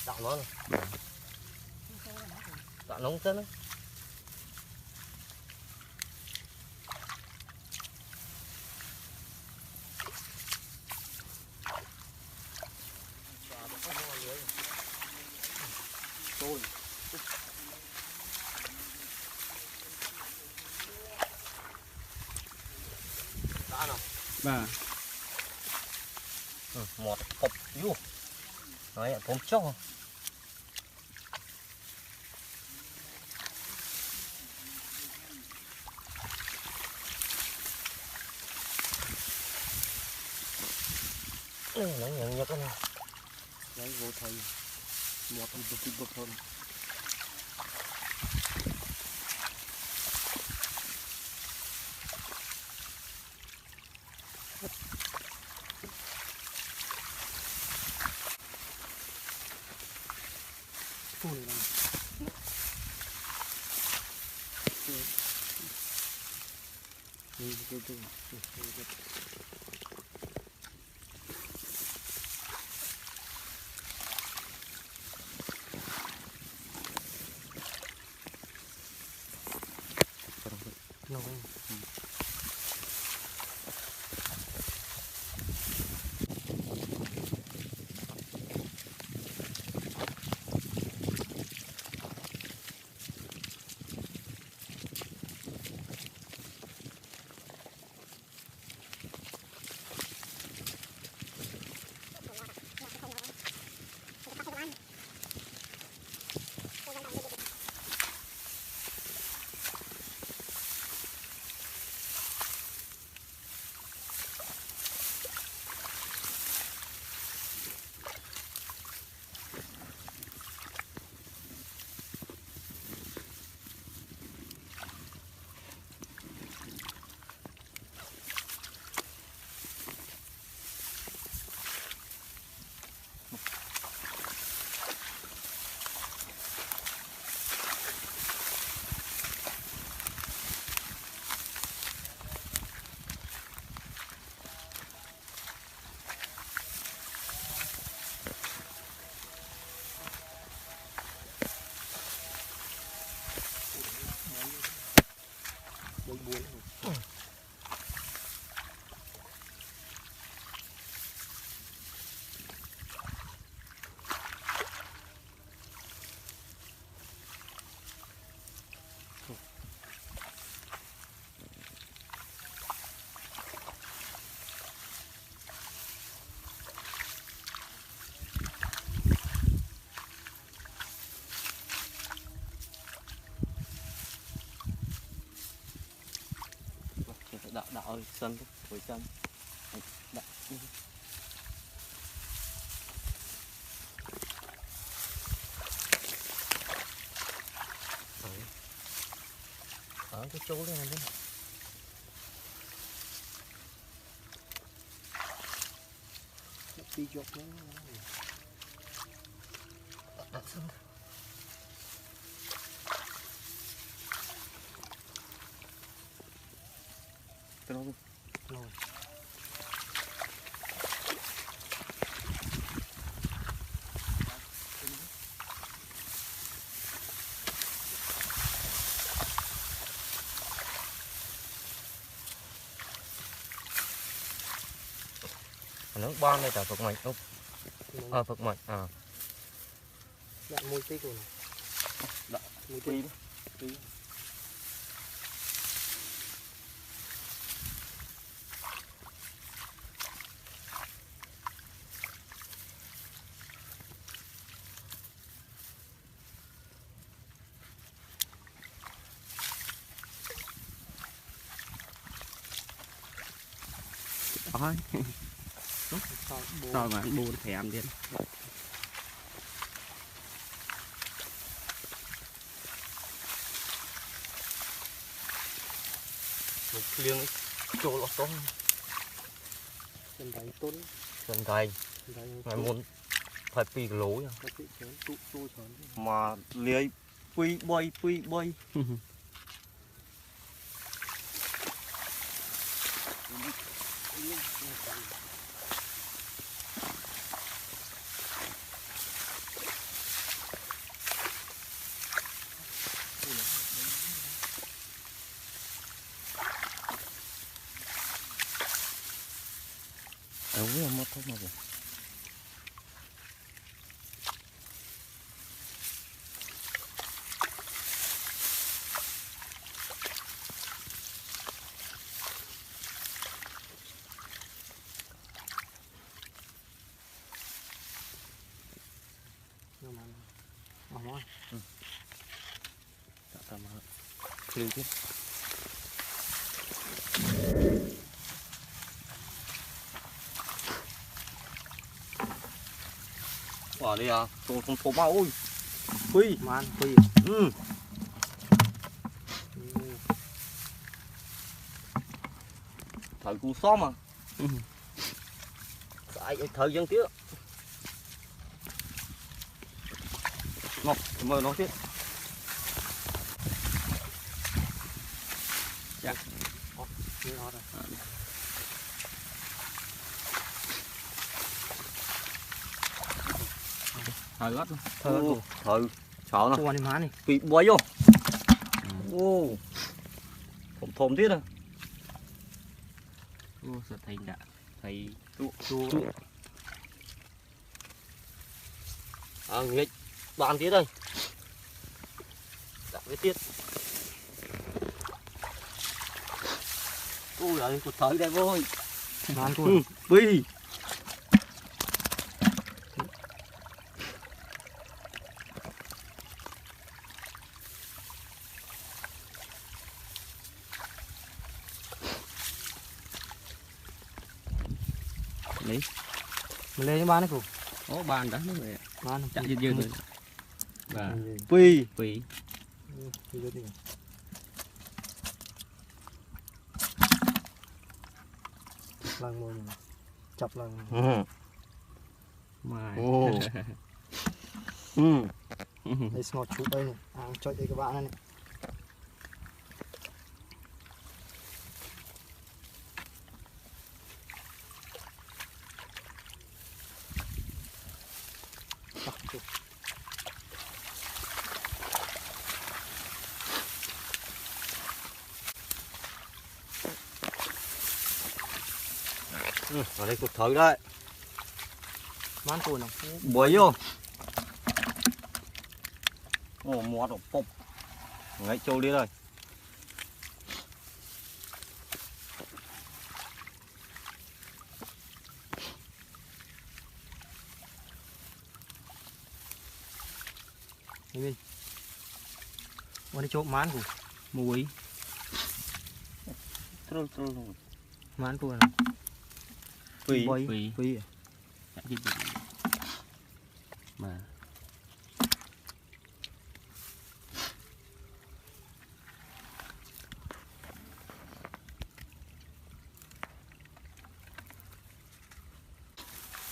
Đạo nó rồi. Đạo nóng chân đấy. Tôi đã nào. Vâng. Một hộp vô. Nói phóng cho. Nó nhận nhật này. Lấy vô thầy. Một bực hơn. Đạo ơi, sân cuối chân. Đạo. Ở cái chỗ này đấy. Đi chọc nó. Đặt sân. Cái đó rồi. Nó bon đây cả Phật mạch không? Phật mạch à. Dạ mùi tí của này. Dạ mùi tí. Tí. Thôi. Rồi mà buồn thèm đi. Một liêng chỗ lọt to. Chân đầy tốt. Chân đầy. Ngày muốn phải pi lố nha. Mà liếc pi bay. nhưng mà món tầm lưu tiếp quả đi à tôi không phố bao ôi phi man phi ừ thời cú xóm mà tại thời dân tiếc ngọc mời nó tiếp như nó rồi thời gót luôn thời chảo nè cô ăn má này bị bói vô ô thồm thồm tiếc à ô sợ thầy đã thầy chua à nghịch bàn tiếc đây đặt cái tiết ui giời cột thời đây vui man chua bi lấy mình lên cái bán đấy cô ó bàn đó nó vậy man chạy dư rồi và bi quỷ lần mồi mình chập lần mà đây ngọt chút đây này cho đây các bạn này ở đây cột thời đấy man chua nào bói vô ồ mót rồi pop ngay trâu đi đây đi qua đi chỗ man của muối trâu man chua nào phi quỷ phi chạy dư rồi mà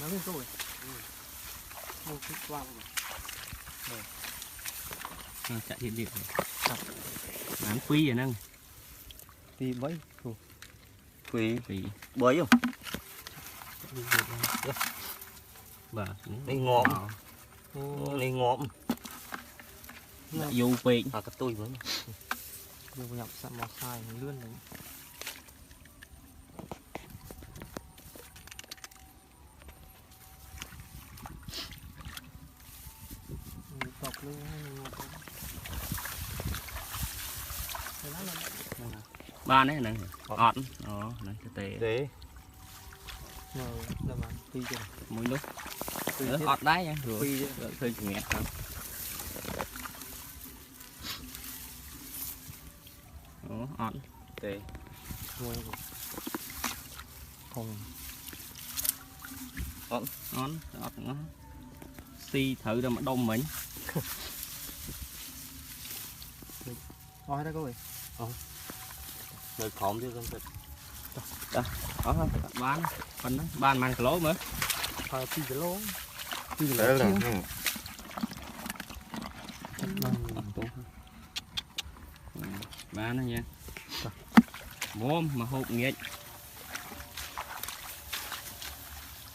nó lên rồi một cái quang chạy dư điện bán quý rồi nâng phi bấy phi quỷ bói vô và đây ngọm đây ngọm vô về à cái tôi mới nhiều nhập sẵn mò sai lươn đấy tọc lên ba đấy nè ọt đó này cái tê để là mà phi chưa mỗi lúc ọt đáy nha rồi phi thôi nghe không đó ọt để ngồi không ọt nó xi thử ra mà đông mình nói đó các bạn người khóm chứ không thật đó bán phần đó bán mang lỗ nữa phi cái lỗ đấy là bán nó nha mồm mà hộp nghịch